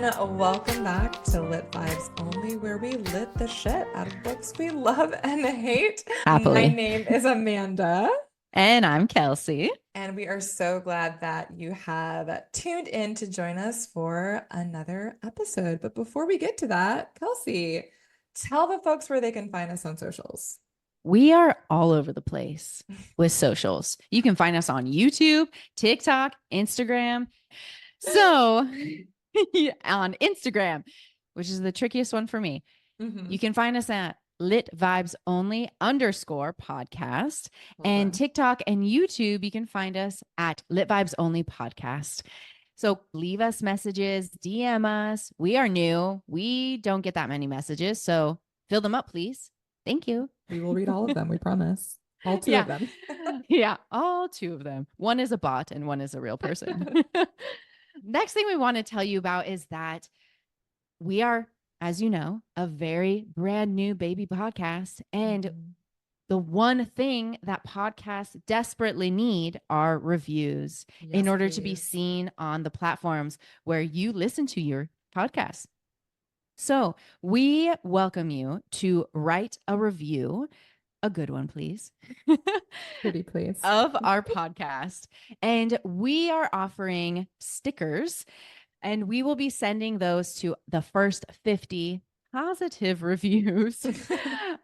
everyone. Welcome back to Lit Vibes Only, where we lit the shit out of books we love and hate. Happily. My name is Amanda. And I'm Kelsey. And we are so glad that you have tuned in to join us for another episode. But before we get to that, Kelsey, tell the folks where they can find us on socials. We are all over the place with socials. You can find us on YouTube, TikTok, Instagram. So on Instagram, which is the trickiest one for me, you can find us at Lit Vibes Only _podcast. And TikTok and YouTube, you can find us at Lit Vibes Only Podcast. So leave us messages, DM us. We are new. We don't get that many messages. So fill them up, please. Thank you. We will read all of them, we promise. All two of them. Yeah, all two of them. One is a bot and one is a real person. Next thing we want to tell you about is that we are, as you know, a very brand new baby podcast. And the one thing that podcasts desperately need are reviews in order to be seen on the platforms where you listen to your podcast. So we welcome you to write a review, a good one, please. Pretty please. Of our podcast. And we are offering stickers, and we will be sending those to the first 50 positive reviews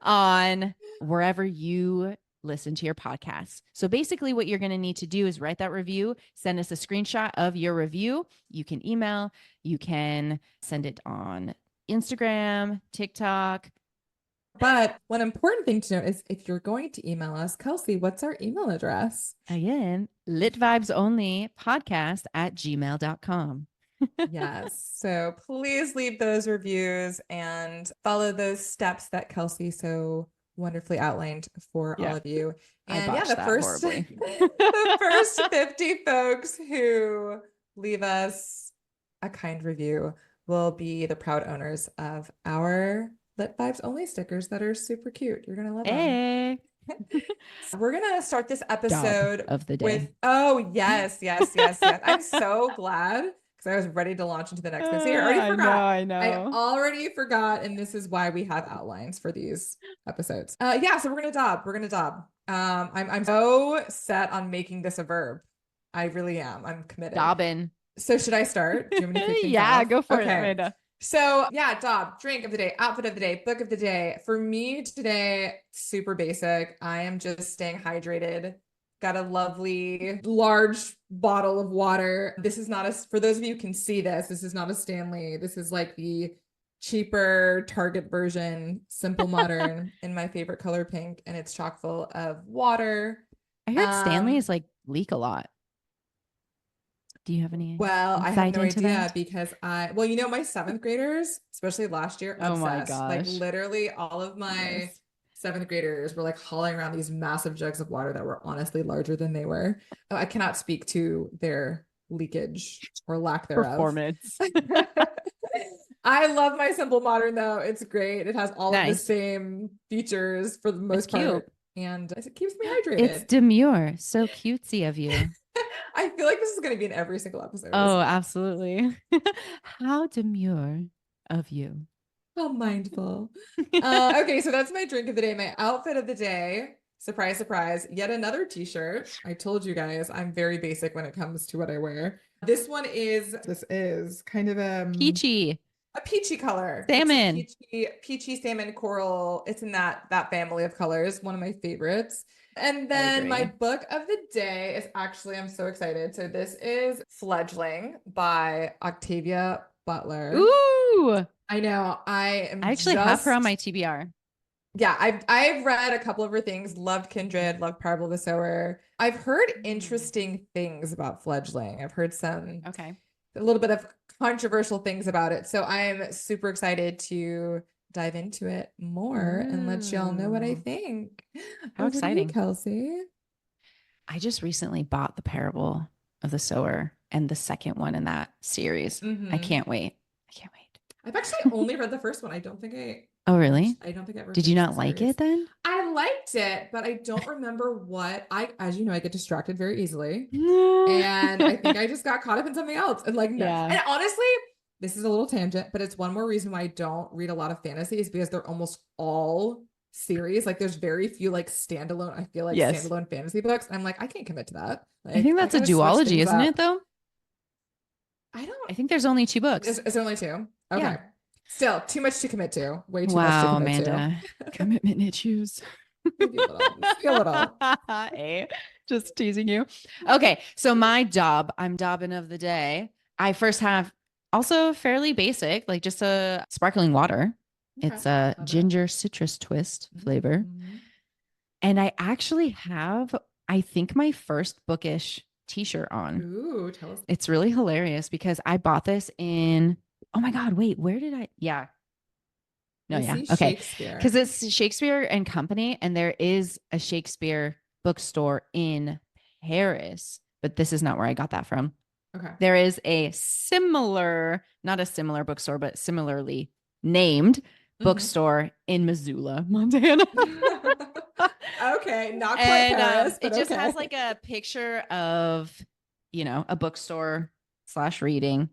on wherever you listen to your podcast. So basically what you're going to need to do is write that review, send us a screenshot of your review. You can email, you can send it on Instagram, TikTok. But one important thing to note is if you're going to email us, Kelsey, what's our email address? Again, litvibesonlypodcast@gmail.com. Yes. So please leave those reviews and follow those steps that Kelsey so wonderfully outlined for all of you. And yeah, the first 50 folks who leave us a kind review will be the proud owners of our Lit Vibes Only stickers that are super cute. You're gonna love them. So we're gonna start this episode of the day with yes. I'm so glad because I was ready to launch into the next one. See, I already forgot. I know. I already forgot, and this is why we have outlines for these episodes. So we're gonna dob. I'm so set on making this a verb. I really am. I'm committed. Dobbin. So should I start? Do you want me to kick things off? Go for it, Amanda. So dob, drink of the day, outfit of the day, book of the day. For me today, super basic. I am just staying hydrated. Got a lovely large bottle of water. This is not for those of you who can see this is not a Stanley. This is like the cheaper Target version, simple modern in my favorite color pink. And it's chock full of water. I heard Stanley's like leak a lot. Do you have any? Well, I have no idea because my 7th graders, especially last year, obsessed. Oh my gosh. Like literally all of my 7th graders were like hauling around these massive jugs of water that were honestly larger than they were. I cannot speak to their leakage or lack thereof. Performance. I love my simple modern though. It's great. It has all of the same features for the most part. And it keeps me hydrated. It's demure. So cutesy of you. I feel like this is going to be in every single episode. Oh, absolutely. How demure of you. How mindful. Okay, so that's my drink of the day. My outfit of the day. Surprise, surprise. Yet another t-shirt. I told you guys I'm very basic when it comes to what I wear. This is kind of a peachy color. Salmon. Peachy salmon coral. It's in that family of colors. One of my favorites. And then my book of the day is actually, I'm so excited. So this is Fledgling by Octavia Butler. Ooh. I know. I actually have her on my TBR. Yeah, I've read a couple of her things. Loved Kindred, loved Parable the Sower. I've heard interesting things about Fledgling. I've heard a little bit of controversial things about it. So I am super excited to dive into it more and let y'all know what I think. How exciting, Kelsey. I just recently bought The Parable of the Sower and the second one in that series. I can't wait. I've actually only read the first one. I don't think Oh, really? I don't think I ever. Did you not like it then? I liked it, but I don't remember what as you know, I get distracted very easily. And I think I just got caught up in something else. And and honestly, this is a little tangent, but it's one more reason why I don't read a lot of fantasy is because they're almost all series. Like there's very few like standalone, I feel like Yes. standalone fantasy books. I'm like, I can't commit to that. Like I think I that's a gotta switch duology, things isn't up. it though? I don't, I think there's only 2 books. is there only two? Yeah. Okay. Still too much to commit to. Way too much to Wow, commit to. Amanda. Commitment issues. Maybe a little. Maybe a little. Hey, just teasing you. Okay, so my job, I'm dobbin of the day. I first have also fairly basic, like just a sparkling water. Okay. It's a Love it. ginger citrus twist flavor. Mhm. And I actually have, I think, my first bookish t-shirt on. Ooh, tell us. It's really hilarious because I bought this in, oh my God, wait, where did I? Yeah. No, I yeah. see Okay. Shakespeare. Because it's Shakespeare and Company, and there is a Shakespeare bookstore in Paris, but this is not where I got that from. Okay. There is a similar, not a similar bookstore, but similarly named bookstore in Missoula, Montana. Okay, not quite And Paris, it but just okay. has like a picture of, a bookstore / reading.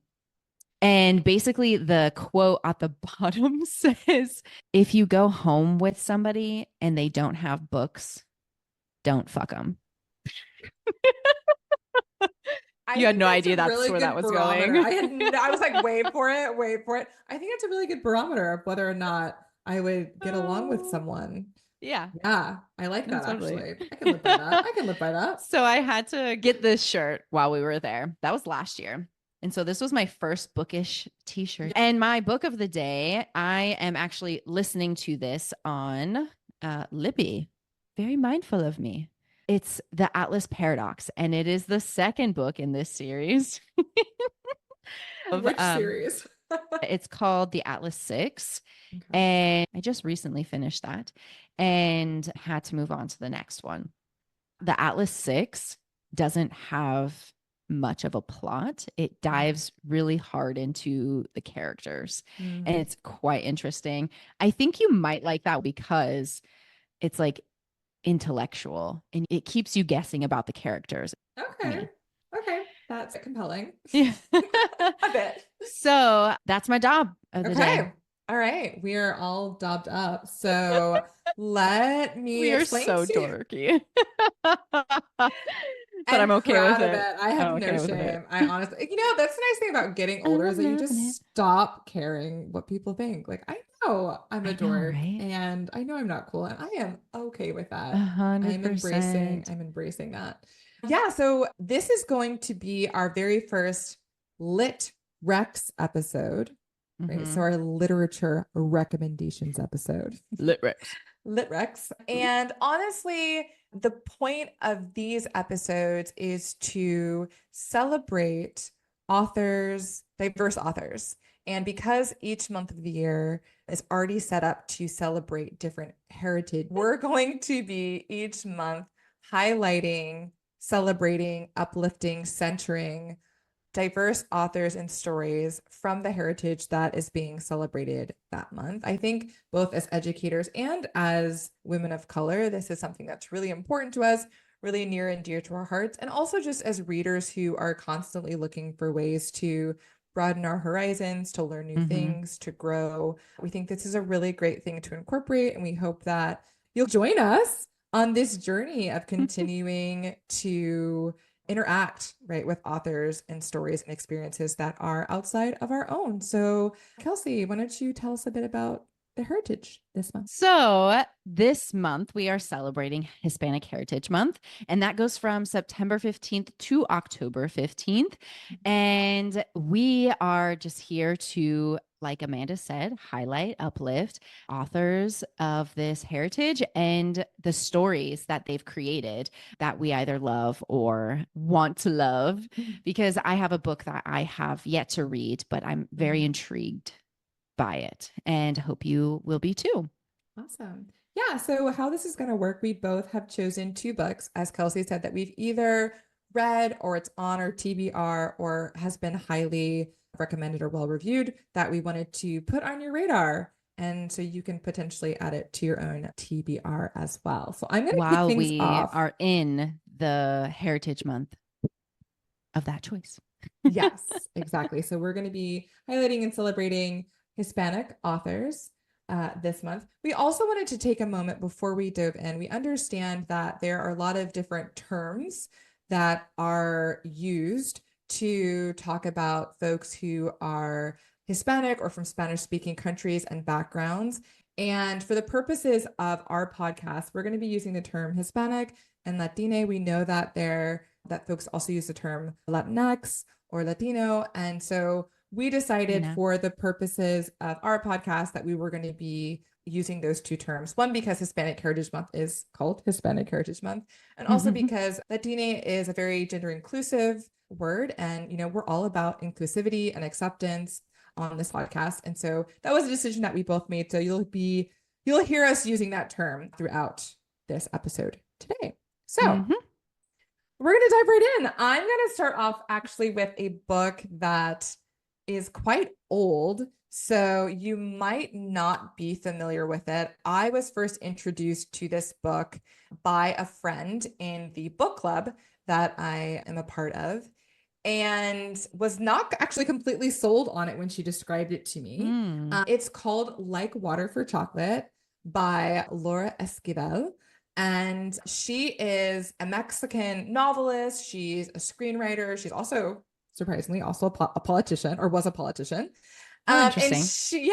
And basically, the quote at the bottom says, if you go home with somebody and they don't have books, don't fuck them. You had no idea that's really where that good was barometer. going. I was like, wait for it, wait for it. I think it's a really good barometer of whether or not I would get along with someone. Yeah. Yeah, I like No, that totally. actually. I can live by that. I can live by that. So I had to get this shirt while we were there. That was last year. And so this was my first bookish t-shirt. And my book of the day, I am actually listening to this on Libby. Very mindful of me. It's The Atlas Paradox, and it is the second book in this series. Which series? It's called The Atlas 6. Okay. And I just recently finished that and had to move on to the next one. The Atlas 6 doesn't have much of a plot. It dives really hard into the characters, and it's quite interesting. I think you might like that because it's like intellectual and it keeps you guessing about the characters. Okay. Okay. That's compelling. Yeah. A bit. So that's my job of the day. All right. We are all dobbed up. So let me We are explain so to you. dorky. But And I'm okay proud with of it. it. I have I'm okay no with it. shame. I honestly, that's the nice thing about getting older is that you just stop caring what people think. Like I know I'm a dork right? and I know I'm not cool and I am okay with that. 100%. I'm embracing that. Yeah, so this is going to be our very first Lit Rex episode. Right. So our literature recommendations episode. Lit Rex. Lit Rex. And honestly, the point of these episodes is to celebrate authors, diverse authors. And because each month of the year is already set up to celebrate different heritage, we're going to be each month highlighting, celebrating, uplifting, centering diverse authors and stories from the heritage that is being celebrated that month. I think both as educators and as women of color, this is something that's really important to us, really near and dear to our hearts, and also just as readers who are constantly looking for ways to broaden our horizons, to learn new things, to grow. We think this is a really great thing to incorporate, and we hope that you'll join us on this journey of continuing to interact, right, with authors and stories and experiences that are outside of our own. So, Kelsey, why don't you tell us a bit about the heritage this month? So this month we are celebrating Hispanic Heritage Month, and that goes from September 15th to October 15th. And we are just here to, like Amanda said, highlight, uplift authors of this heritage and the stories that they've created that we either love or want to love. Because I have a book that I have yet to read, but I'm very intrigued by it and hope you will be too. Awesome. Yeah. So, how this is going to work, we both have chosen 2 books, as Kelsey said, that we've either read or it's on our TBR or has been highly recommended or well reviewed that we wanted to put on your radar. And so you can potentially add it to your own TBR as well. So, I'm going to kick While things we off. are in the Heritage Month of that choice. Yes, exactly. So we're going to be highlighting and celebrating Hispanic authors this month. We also wanted to take a moment before we dove in. We understand that there are a lot of different terms that are used to talk about folks who are Hispanic or from Spanish speaking countries and backgrounds. And for the purposes of our podcast, we're going to be using the term Hispanic and Latine. We know that that folks also use the term Latinx or Latino. And so we decided for the purposes of our podcast that we were going to be using those two terms. One, because Hispanic Heritage Month is called Hispanic Heritage Month, and also because Latine is a very gender inclusive word. And, we're all about inclusivity and acceptance on this podcast. And so that was a decision that we both made. So you'll hear us using that term throughout this episode today. So we're going to dive right in. I'm going to start off actually with a book that is quite old, so you might not be familiar with it. I was first introduced to this book by a friend in the book club that I am a part of, and was not actually completely sold on it when she described it to me. It's called Like Water for Chocolate by Laura Esquivel. And she is a Mexican novelist. She's a screenwriter. She's also, surprisingly, also a politician, or was a politician. Interesting.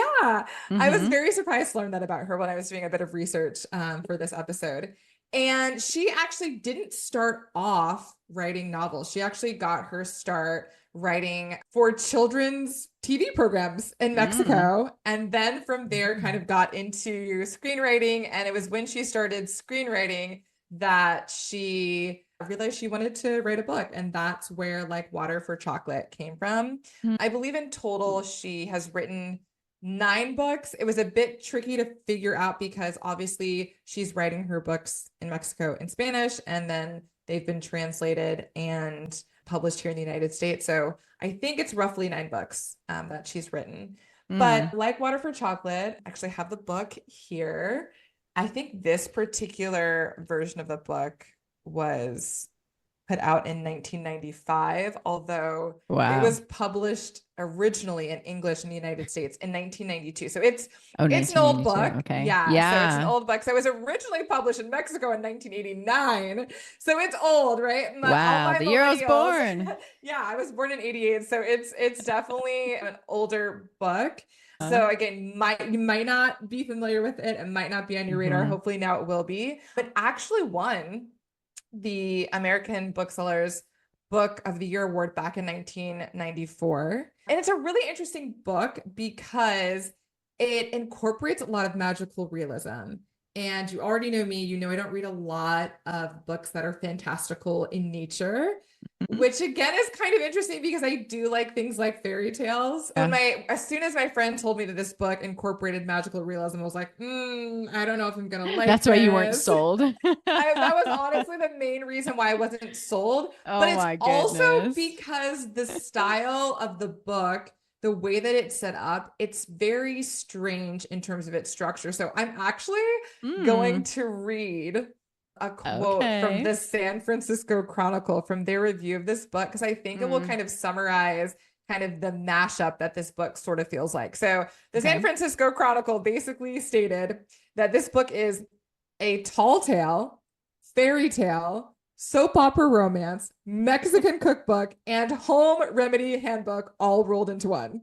I was very surprised to learn that about her when I was doing a bit of research for this episode. And she actually didn't start off writing novels. She actually got her start writing for children's TV programs in Mexico. And then from there kind of got into screenwriting. And it was when she started screenwriting that she realized she wanted to write a book. And that's where Like Water for Chocolate came from. I believe in total, she has written 9 books. It was a bit tricky to figure out because obviously she's writing her books in Mexico in Spanish, and then they've been translated and published here in the United States. So I think it's roughly 9 books that she's written. But Like Water for Chocolate, I actually have the book here. I think this particular version of the book was put out in 1995, although it was published originally in English in the United States in 1992. So it's an old book. Okay. Yeah. So it's an old book. So it was originally published in Mexico in 1989. So it's old, right? Wow. The year I was born. Yeah, I was born in 88. So it's definitely an older book. So again, you might not be familiar with it. It might not be on your radar. Hopefully now it will be. But actually won the American Booksellers Book of the Year Award back in 1994. And it's a really interesting book because it incorporates a lot of magical realism. And you already know me, I don't read a lot of books that are fantastical in nature, which again is kind of interesting because I do like things like fairy tales. As soon as my friend told me that this book incorporated magical realism, I was like, I don't know if I'm gonna like That's this. why you weren't sold. That was honestly the main reason why I wasn't sold. But it's also because the style of the book, the way that it's set up, it's very strange in terms of its structure. So I'm actually going to read a quote from the San Francisco Chronicle from their review of this book, because I think it will kind of summarize kind of the mashup that this book sort of feels like. So the San Francisco Chronicle basically stated that this book is a tall tale, fairy tale, soap opera romance, Mexican cookbook, and home remedy handbook all rolled into one.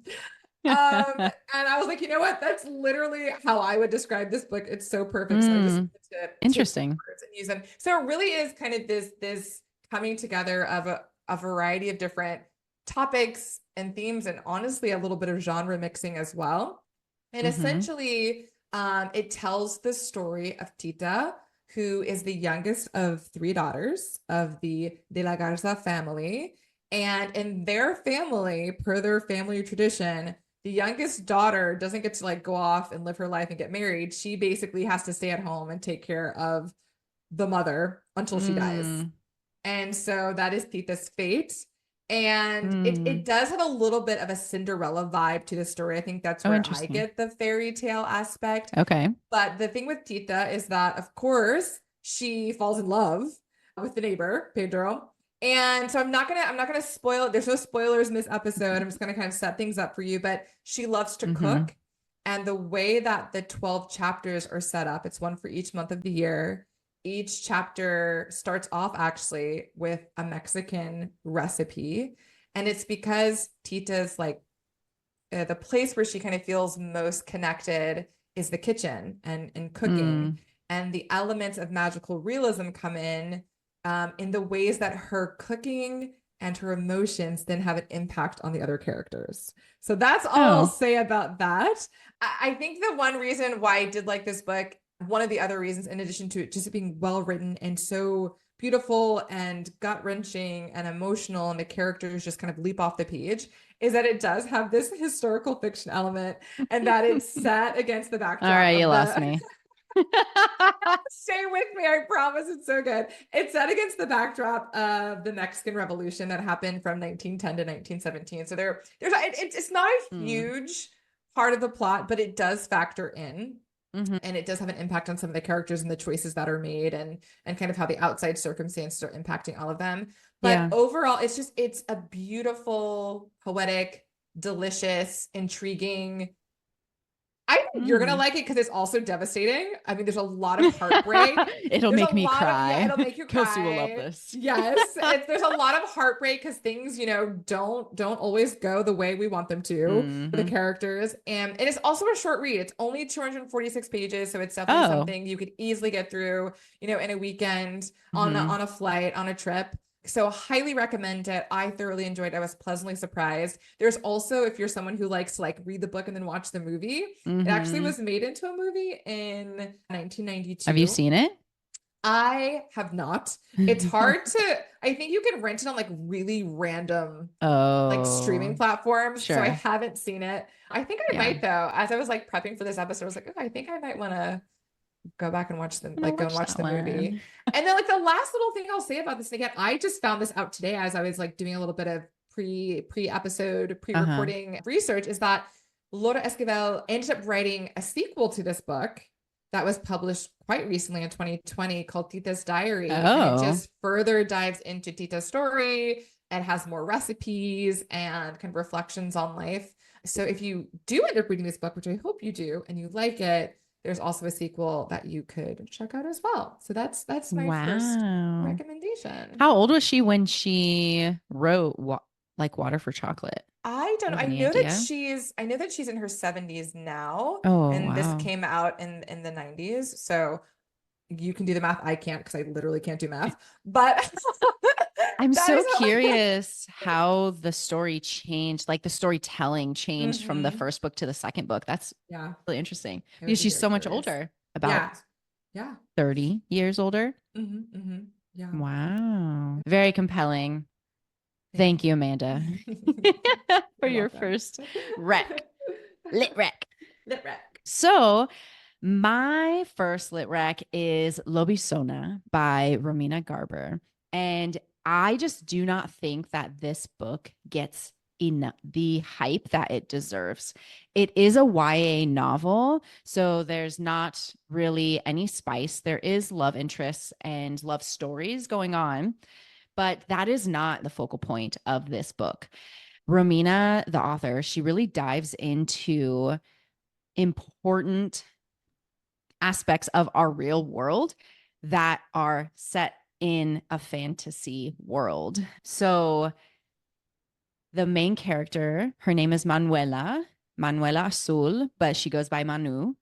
And I was like, you know what? That's literally how I would describe this book. It's so perfect. So I just wanted to interesting words and use them. So it really is kind of this coming together of a variety of different topics and themes, and honestly a little bit of genre mixing as well. And essentially, it tells the story of Tita, who is the youngest of 3 daughters of the De la Garza family. And in their family, per their family tradition, the youngest daughter doesn't get to like go off and live her life and get married. She basically has to stay at home and take care of the mother until she dies. And so that is Tita's fate. And it does have a little bit of a Cinderella vibe to the story. I think that's where I get the fairy tale aspect. Okay. But the thing with Tita is that, of course, she falls in love with the neighbor, Pedro. And so I'm not gonna spoil it. There's no spoilers in this episode. I'm just gonna kind of set things up for you. But she loves to cook. And the way that the 12 chapters are set up, it's one for each month of the year. Each chapter starts off actually with a Mexican recipe. And it's because Tita's like the place where she kind of feels most connected is the kitchen and cooking. And the elements of magical realism come in the ways that her cooking and her emotions then have an impact on the other characters. So that's all I'll say about that. I think the one reason why I did like this book, one of the other reasons, in addition to it just being well written and so beautiful and gut wrenching and emotional, and the characters just kind of leap off the page, is that it does have this historical fiction element, and that it's set against the backdrop. All right, you lost me. Stay with me, I promise. It's so good. It's set against the backdrop of the Mexican Revolution that happened from 1910 to 1917. So it's not a huge part of the plot, but it does factor in. And it does have an impact on some of the characters and the choices that are made, and kind of how the outside circumstances are impacting all of them. But overall, it's a beautiful, poetic, delicious, intriguing. I think you're gonna like it because it's also devastating. I mean, there's a lot of heartbreak. It'll make me cry. It'll make you cry. Kelsey will love this. Yes, there's a lot of heartbreak because things, don't always go the way we want them to for the characters. And it is also a short read. It's only 246 pages, so it's definitely something you could easily get through, in a weekend, on a flight, on a trip. So highly recommend it. I thoroughly enjoyed it. I was pleasantly surprised. There's also, if you're someone who likes to read the book and then watch the movie, it actually was made into a movie in 1992. Have you seen it? I have not. It's hard I think you can rent it on really random streaming platforms. Sure. So I haven't seen it. I think I might though. As I was prepping for this episode, I was like, oh, I think I might want to go back and watch them, go and watch the movie. And then the last little thing I'll say about this, and again, I just found this out today as I was doing a little bit of pre-recording research, is that Laura Esquivel ended up writing a sequel to this book that was published quite recently in 2020 called Tita's Diary. And it just further dives into Tita's story and has more recipes and kind of reflections on life. So if you do end up reading this book, which I hope you do, and you like it, there's also a sequel that you could check out as well. So that's my first recommendation. How old was she when she wrote Water for Chocolate? I don't know. I know that she's in her 70s now. And this came out in the 90s. So you can do the math. I can't, because I literally can't do math. But I'm so curious how the story changed, the storytelling changed from the first book to the second book. That's really interesting. Because she's so much older, about 30 years older. Yeah. Wow. Very compelling. Thank you, Amanda, for your first lit rec. So my first lit rec is Lobizona by Romina Garber. And I just do not think that this book gets enough the hype that it deserves. It is a YA novel, so there's not really any spice. There is love interests and love stories going on, but that is not the focal point of this book. Romina, the author, she really dives into important aspects of our real world that are set in a fantasy world. So the main character, her name is Manuela Azul, but she goes by Manu.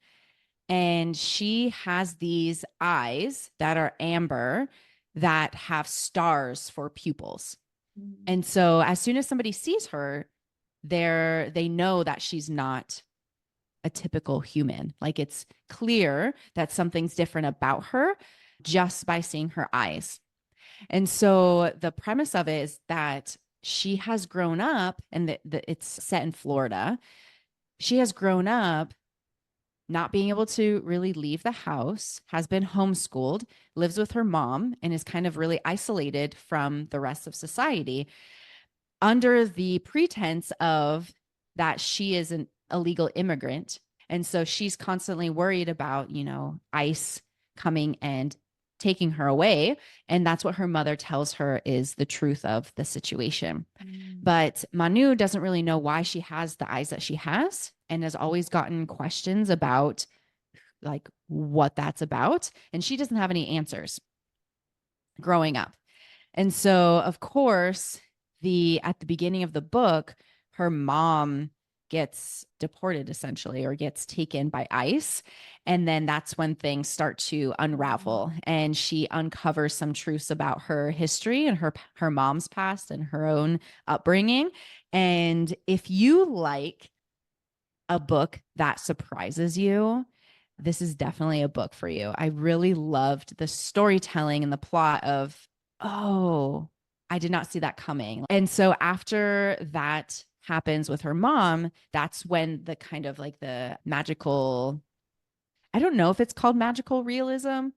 And she has these eyes that are amber that have stars for pupils. And so as soon as somebody sees her, they know that she's not a typical human. It's clear that something's different about her just by seeing her eyes. And so the premise of it is that she has grown up, and it's set in Florida. She has grown up not being able to really leave the house, has been homeschooled, lives with her mom, and is kind of really isolated from the rest of society under the pretense of that she is an illegal immigrant. And so she's constantly worried about, ICE coming and taking her away. And that's what her mother tells her is the truth of the situation. But Manu doesn't really know why she has the eyes that she has and has always gotten questions about like what that's about. And she doesn't have any answers growing up. And so, of course, at the beginning of the book, her mom gets deported essentially, or gets taken by ICE. And then that's when things start to unravel, and she uncovers some truths about her history and her mom's past and her own upbringing. And if you like a book that surprises you, this is definitely a book for you. I really loved the storytelling and the plot of, oh, I did not see that coming. And so after that happens with her mom, that's when the kind of like the magical, I don't know if it's called magical realism.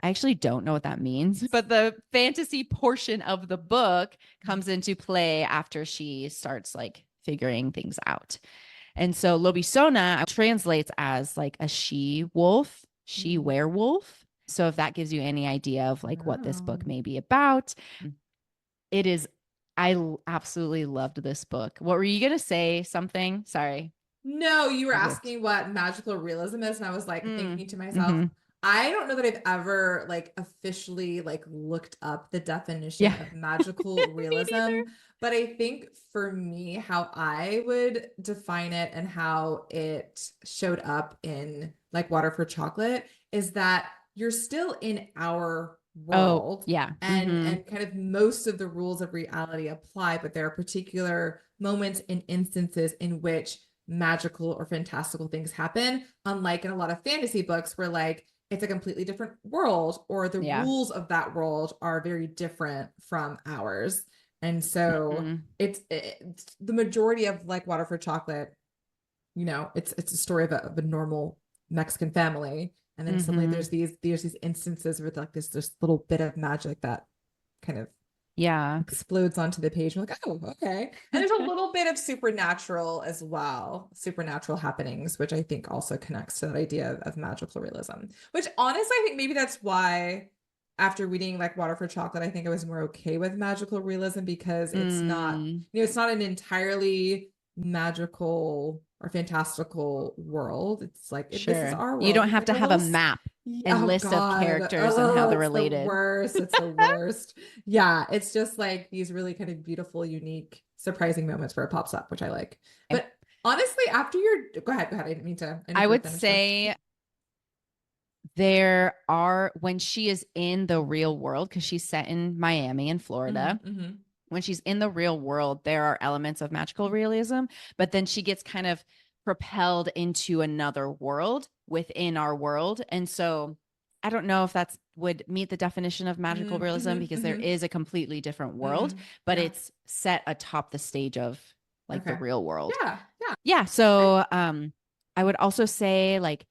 I actually don't know what that means, but the fantasy portion of the book comes into play after she starts like figuring things out. And so Lobizona translates as like a she wolf, she werewolf. So if that gives you any idea of like what this book may be about, it is. Absolutely loved this book. What were you going to say? Something? Sorry. No, you were asking what magical realism is, and I was like thinking to myself, I don't know that I've ever like officially like looked up the definition of magical realism, but I think for me, how I would define it and how it showed up in like Water for Chocolate is that you're still in our world. And kind of most of the rules of reality apply, but there are particular moments and instances in which magical or fantastical things happen, unlike in a lot of fantasy books where like it's a completely different world or the rules of that world are very different from ours. And so it's the majority of like Water for Chocolate, you know, it's a story of a normal Mexican family, and then suddenly there's these instances with like this little bit of magic that kind of explodes onto the page. We're like, oh, okay. And there's a little bit of supernatural as well, supernatural happenings, which I think also connects to that idea of magical realism, which honestly, I think maybe that's why after reading like Water for Chocolate, I think I was more okay with magical realism, because it's not, you know, it's not an entirely magical or fantastical world. It's like, this is our world. You don't have to have a map and list of characters and how they're related. It's the worst. It's the worst. Yeah, it's just like these really kind of beautiful, unique, surprising moments where it pops up, which I like. But honestly, after go ahead. I didn't mean to. I would say there are, when she is in the real world, because she's set in Miami and Florida. When she's in the real world, there are elements of magical realism, but then she gets kind of propelled into another world within our world. And so I don't know if that's would meet the definition of magical realism, because there is a completely different world, but it's set atop the stage of like the real world. Yeah. So I would also say like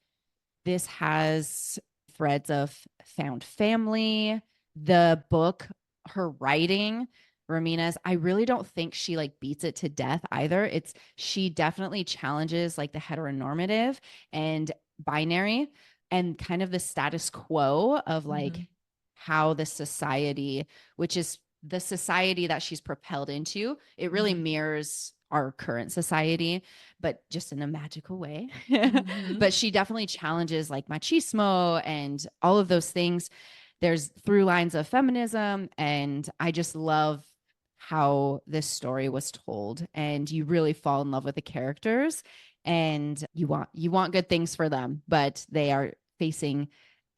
this has threads of found family. The book, her writing, Ramina's, I really don't think she like beats it to death either. She definitely challenges like the heteronormative and binary and kind of the status quo of like how the society, which is the society that she's propelled into, it really mirrors our current society, but just in a magical way. But she definitely challenges like machismo and all of those things. There's through lines of feminism, and I just love how this story was told, and you really fall in love with the characters, and you want good things for them, but they are facing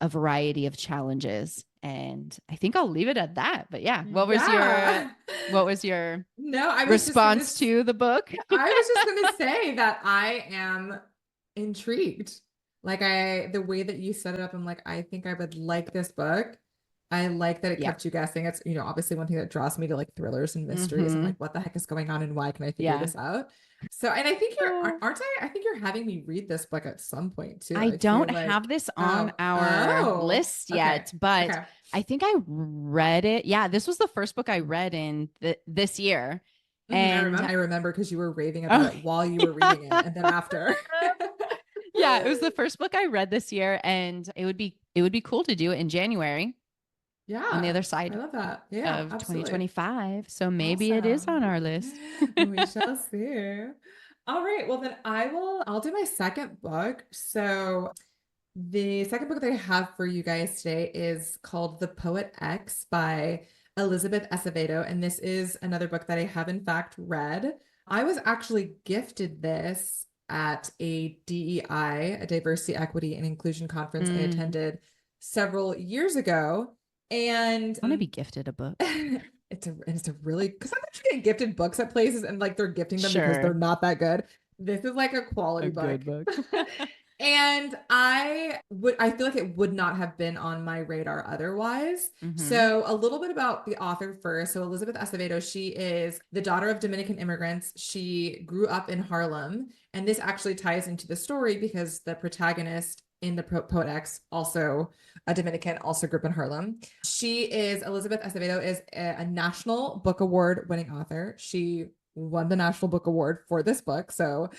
a variety of challenges. And I think I'll leave it at that. But yeah, what was your response to the book? I was just gonna say that I am intrigued. Like the way that you set it up, I'm like, I think I would like this book. I like that it kept you guessing. It's, you know, obviously one thing that draws me to like thrillers and mysteries and like, what the heck is going on and why can I figure this out? So, and I think I think you're having me read this book at some point too. I don't have this on our list yet, but I think I read it. Yeah, this was the first book I read in this year. And I remember because you were raving about it while you were reading it and then after. Yeah, it was the first book I read this year, and it would be cool to do it in January. on the Yeah, other I side love that. Yeah, of absolutely. 2025. So maybe it is Awesome. on our list. We shall see. All right. Well, then I'll do my second book. So the second book that I have for you guys today is called The Poet X by Elizabeth Acevedo. And this is another book that I have in fact read. I was actually gifted this at a DEI, a Diversity, Equity, and Inclusion conference I Mm. attended several years ago. And I want to be gifted a book. it's a really because I'm actually getting gifted books at places and like they're gifting them because they're Sure. not that good. This is like a A quality book. good book. And I feel like it would not have been on my radar otherwise. Mm-hmm. So a little bit about the author first. So Elizabeth Acevedo, she is the daughter of Dominican immigrants. She grew up in Harlem, and this actually ties into the story because the protagonist in the Poet X, also a Dominican, also grew up in Harlem. Elizabeth Acevedo is a National Book Award winning author. She won the National Book Award for this book, so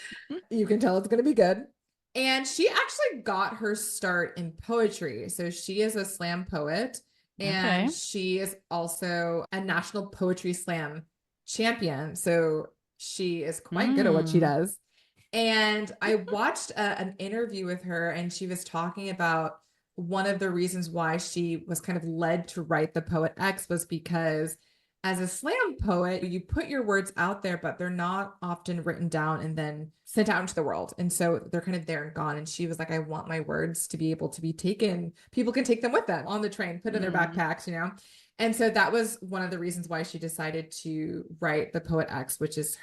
you can tell it's going to be good. And she actually got her start in poetry. So she is a slam poet and Okay. she is also a national poetry slam champion. So she is quite good at what she Mm. does. And I watched an interview with her, and she was talking about one of the reasons why she was kind of led to write the Poet X was because as a slam poet, you put your words out there, but they're not often written down and then sent out into the world. And so they're kind of there and gone. And she was like, I want my words to be able to be taken. People can take them with them on the train, put in their Mm. backpacks, you know? And so that was one of the reasons why she decided to write The Poet X, which was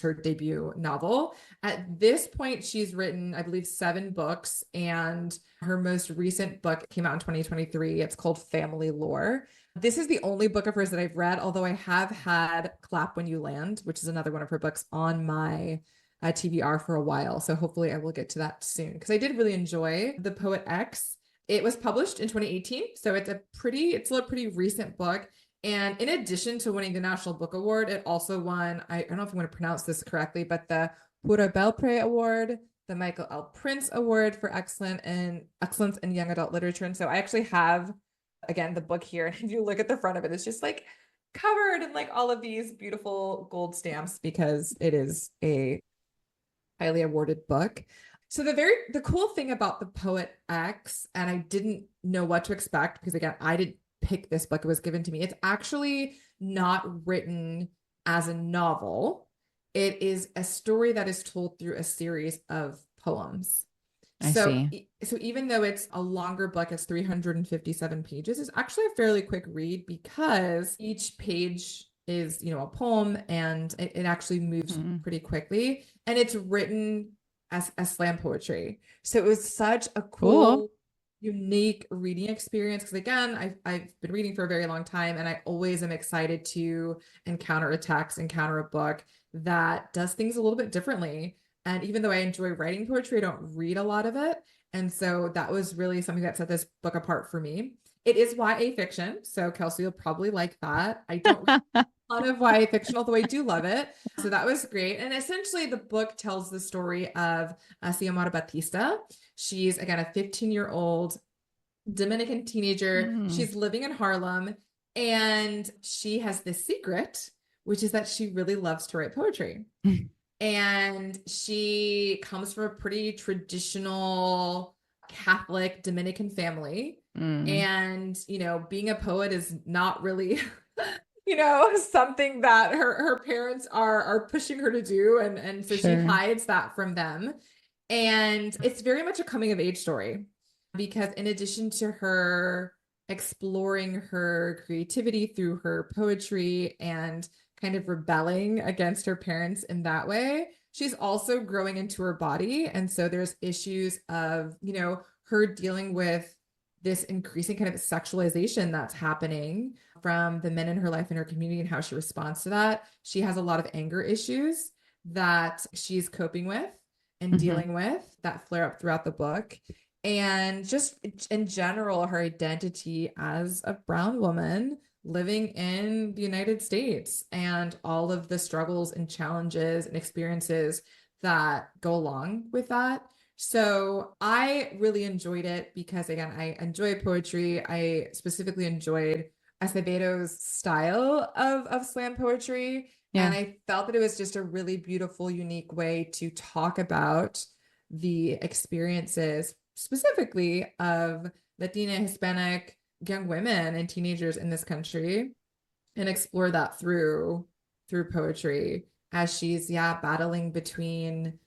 her debut novel. At this point, she's written, I believe, 7 books, and her most recent book came out in 2023. It's called Family Lore. This is the only book of hers that I've read, although I have had Clap When You Land, which is another one of her books on my TBR for a while. So hopefully I will get to that soon because I did really enjoy The Poet X. It was published in 2018, so it's a pretty recent book. And in addition to winning the National Book Award, it also won, I don't know if I'm going to pronounce this correctly, but the Pura Belpre Award, the Michael L. Prince Award for excellence in young adult literature. And so I actually have, again, the book here. And if you look at the front of it, it's just like covered in like all of these beautiful gold stamps because it is a highly awarded book. So the cool thing about the Poet X, and I didn't know what to expect because again, I didn't pick this book, it was given to me. It's actually not written as a novel. It is a story that is told through a series of poems. I So, see. so even though it's a longer book, it's 357 pages, it's actually a fairly quick read because each page is, a poem and it actually moves Mm. pretty quickly. And it's written as slam poetry. So it was such a Cool. cool, unique reading experience. Because again, I've been reading for a very long time and I always am excited to encounter a text, encounter a book that does things a little bit differently. And even though I enjoy writing poetry, I don't read a lot of it. And so that was really something that set this book apart for me. It is YA fiction. So Kelsey will probably like that. I don't read a lot of YA fiction, although I do love it. So that was great. And essentially, the book tells the story of Xiomara Batista. She's, again, a 15-year-old Dominican teenager. Mm. She's living in Harlem. And she has this secret, which is that she really loves to write poetry. And she comes from a pretty traditional Catholic Dominican family. Mm. And, being a poet is not really, something that her parents are pushing her to do. And so she Sure. hides that from them. And it's very much a coming of age story because in addition to her exploring her creativity through her poetry and kind of rebelling against her parents in that way, she's also growing into her body. And so there's issues of, her dealing with this increasing kind of sexualization that's happening from the men in her life and her community and how she responds to that. She has a lot of anger issues that she's coping with and Mm-hmm. dealing with that flare up throughout the book. And just in general, her identity as a brown woman living in the United States and all of the struggles and challenges and experiences that go along with that. So I really enjoyed it because, again, I enjoy poetry. I specifically enjoyed Acevedo's style of slam poetry. Yeah. And I felt that it was just a really beautiful, unique way to talk about the experiences specifically of Latina, Hispanic young women and teenagers in this country and explore that through poetry as she's battling between,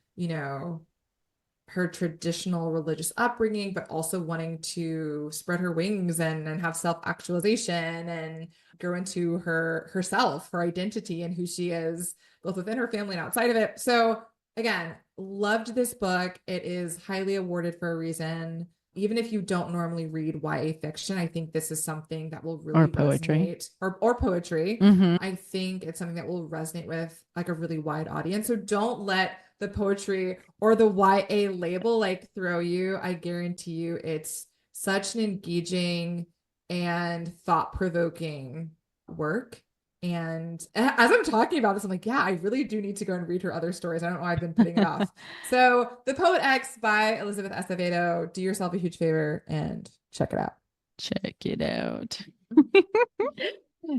her traditional religious upbringing, but also wanting to spread her wings and have self-actualization and grow into herself, her identity, and who she is, both within her family and outside of it. So again, loved this book. It is highly awarded for a reason. Even if you don't normally read YA fiction, I think this is something that will really Or poetry. resonate, or poetry. Mm-hmm. I think it's something that will resonate with like a really wide audience. So don't let the poetry or the YA label like throw you. I guarantee you it's such an engaging and thought-provoking work. And as I'm talking about this, I'm like, yeah, I really do need to go and read her other stories. I don't know why I've been putting it off. So The Poet X by Elizabeth Acevedo. Do yourself a huge favor and check it out. Check it out.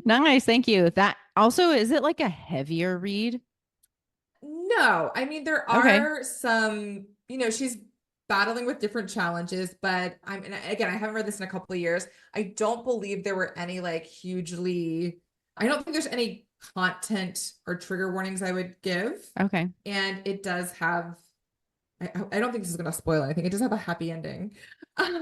Nice. Thank you. That also, is it like a heavier read? No, I mean, there Okay. are some, she's battling with different challenges, but and again, I haven't read this in a couple of years. I don't believe there were any I don't think there's any content or trigger warnings I would give. Okay. And it does have, I don't think this is going to spoil anything. It does have a happy ending.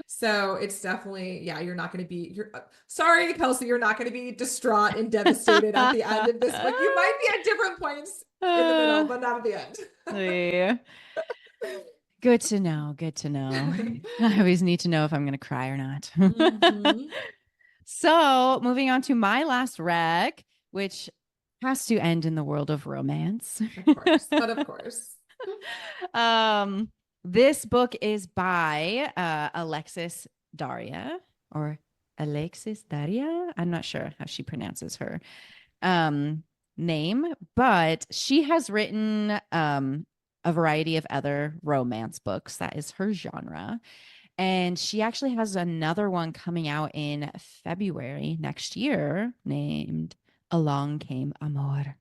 So it's definitely, you're not going to you're sorry, Kelsey, you're not going to be distraught and devastated at the end of this book. You might be at different points in the middle, but not at the end. Yeah. Good to know. Good to know. I always need to know if I'm going to cry or not. Mhm. So, moving on to my last rec, which has to end in the world of romance. Of course, but of course. um, this book is by Alexis Daria or Alexis Daria. I'm not sure how she pronounces her name, but she has written a variety of other romance books. That is her genre. And she actually has another one coming out in February next year named Along Came Amor.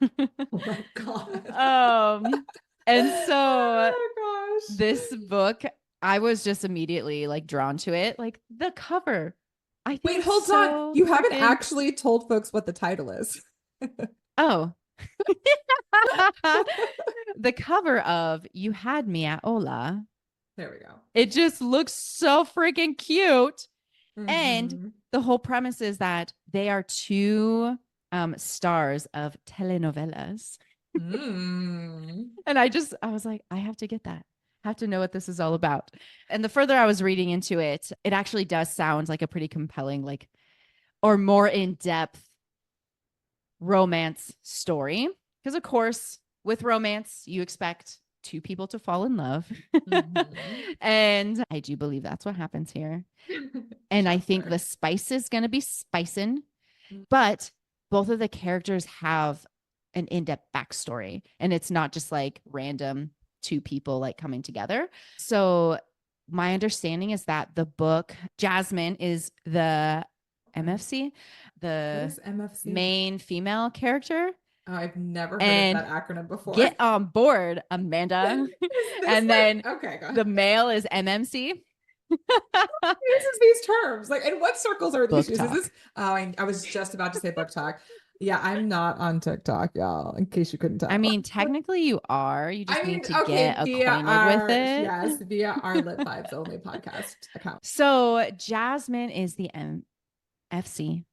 Oh my God. And so Oh my gosh. this book, I was just immediately like drawn to it. Like the cover, I think Wait, it's hold on. so You haven't freaking. actually told folks what the title is. Oh. The cover of You Had Me at Hola. There we go. It just looks so freaking cute. And Mm-hmm. the whole premise is that they are two stars of telenovelas. Mm. And I was like, I have to get that. I have to know what this is all about. And the further I was reading into it, it actually does sound like a pretty compelling, like, or more in depth romance story. Because, of course, with romance, you expect two people to fall in love. Mm-hmm. And I do believe that's what happens here. And I think the spice is going to be spicing, but both of the characters have an in-depth backstory, and it's not just like random two people like coming together. So my understanding is that the book Jasmine is the MFC, the MFC? main female character. Oh, I've never heard of And that acronym before. get on board, Amanda. And then okay, go ahead. the male is MMC. Uses these terms? Like, in what circles are these Book used? Is talk. this? Oh, I was just about to say book talk. Yeah, I'm not on TikTok, y'all, in case you couldn't tell. I mean, technically you are. You just need to okay, get via acquainted with it. yes, via our Lit Vibes Only podcast account. So Jasmine is the MFC.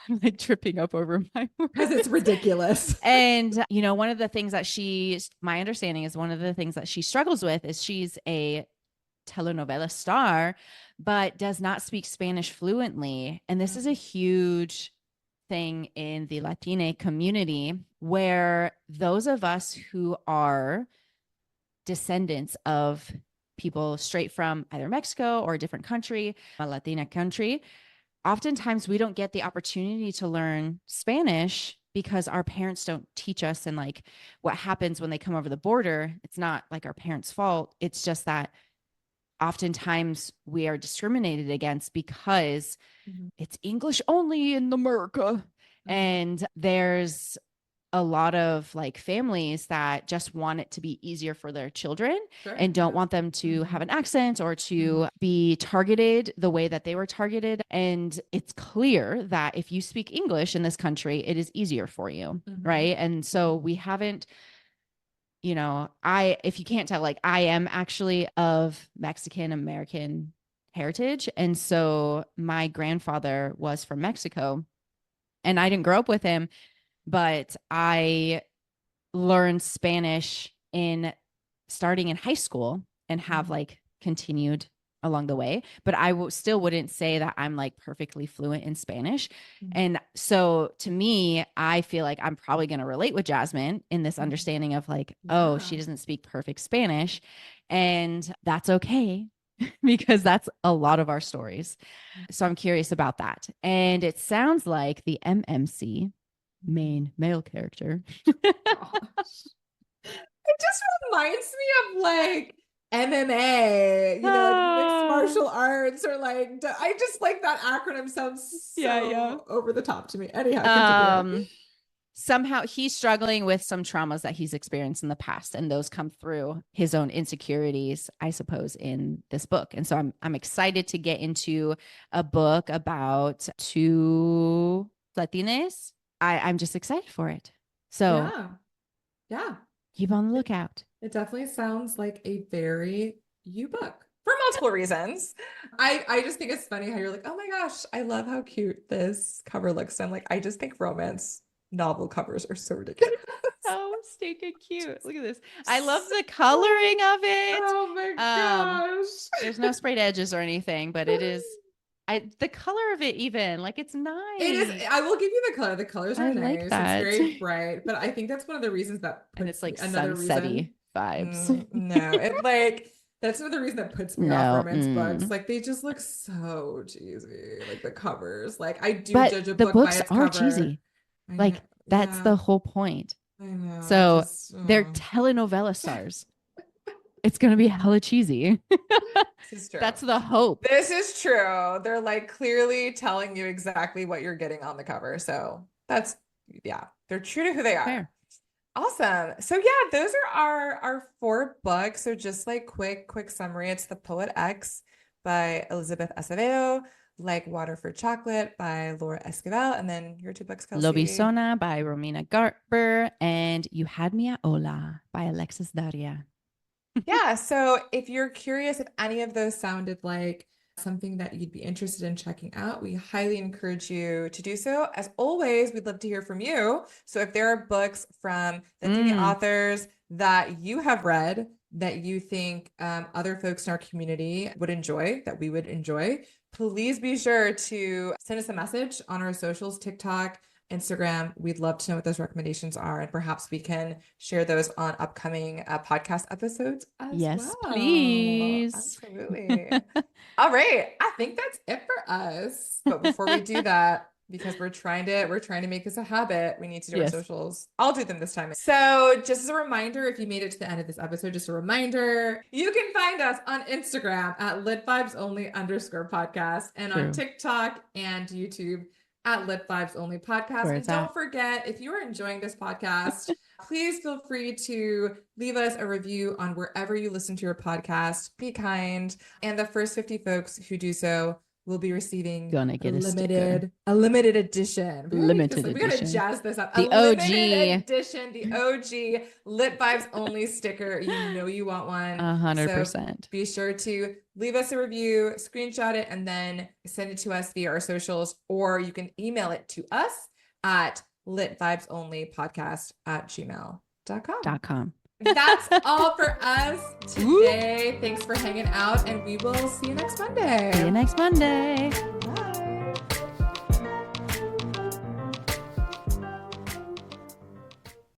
I'm like tripping up over my words. Because it's ridiculous. And, one of the things that my understanding is one of the things that she struggles with is she's a telenovela star, but does not speak Spanish fluently. And this is a huge thing in the Latina community where those of us who are descendants of people straight from either Mexico or a different country, a Latina country, oftentimes we don't get the opportunity to learn Spanish because our parents don't teach us, and like what happens when they come over the border, it's not like our parents' fault. It's just that oftentimes we are discriminated against because it's English only in America. And there's a lot of like families that just want it to be easier for their children and don't want them to have an accent or to be targeted the way that they were targeted. And it's clear that if you speak English in this country, it is easier for you. Right. And so we haven't, you know, if you can't tell, like I am actually of Mexican American heritage. And so my grandfather was from Mexico and I didn't grow up with him, but I learned Spanish starting in high school and have like continued along the way. But I still wouldn't say that I'm like perfectly fluent in Spanish. And so to me, I feel like I'm probably going to relate with Jasmine in this understanding of like, oh, she doesn't speak perfect Spanish. And that's okay because that's a lot of our stories. So I'm curious about that. And it sounds like the MMC, main male character. Gosh. It just reminds me of like MMA, you know, like mixed martial arts, or like I just like that acronym sounds so over the top to me. Anyhow, continue. Somehow he's struggling with some traumas that he's experienced in the past, and those come through his own insecurities, I suppose, in this book. And so I'm excited to get into a book about two Latines. I'm just excited for it. So yeah, keep on the lookout. It definitely sounds like a very you book for multiple reasons. I just think it's funny how you're like, oh my gosh, I love how cute this cover looks. And I'm like, I just think romance novel covers are so ridiculous. So stinking cute. Look at this. I love the coloring of it. Oh my gosh. There's no sprayed edges or anything, but it is the color of it, even like it's nice. It is. I will give you the color. The colors are nice. Like that. It's very bright, but I think that's one of the reasons that and it's like another sunsetty vibes. No, it like that's another reason that puts me off romance books. Like they just look so cheesy. Like the covers. Like I do judge a book by its cover. The books are cheesy. Like that's the whole point. I know. So they're telenovela stars. It's going to be hella cheesy. This is true. That's the hope. This is true. They're like clearly telling you exactly what you're getting on the cover. So that's, they're true to who they are. Fair. Awesome. So yeah, those are our 4 books. So just like quick summary. It's The Poet X by Elizabeth Acevedo, Like Water for Chocolate by Laura Esquivel, and then your 2 books, Kelsey. Lobizona by Romina Garber, and You Had Me at Hola by Alexis Daria. Yeah. So if you're curious if any of those sounded like something that you'd be interested in checking out, we highly encourage you to do so. As always, we'd love to hear from you. So if there are books from the authors that you have read that you think other folks in our community would enjoy, that we would enjoy, please be sure to send us a message on our socials, TikTok, Instagram. We'd love to know what those recommendations are, and perhaps we can share those on upcoming podcast episodes as yes, well. Please. Absolutely. All right. I think that's it for us. But before we do that, because we're trying to make this a habit, we need to do our socials. I'll do them this time. So just as a reminder, if you made it to the end of this episode, just a reminder, you can find us on Instagram at litvibesonly_podcast and on TikTok and YouTube at Lit Vibes Only Podcast. And don't forget, if you are enjoying this podcast, please feel free to leave us a review on wherever you listen to your podcast. Be kind. And the first 50 folks who do so will be receiving a limited edition. We gotta jazz this up. The OG edition, the OG Lit Vibes Only sticker. You know you want one. 100%. So be sure to leave us a review, screenshot it, and then send it to us via our socials, or you can email it to us at litvibesonlypodcast@gmail.com. That's all for us today. Thanks for hanging out, and we will see you next Monday.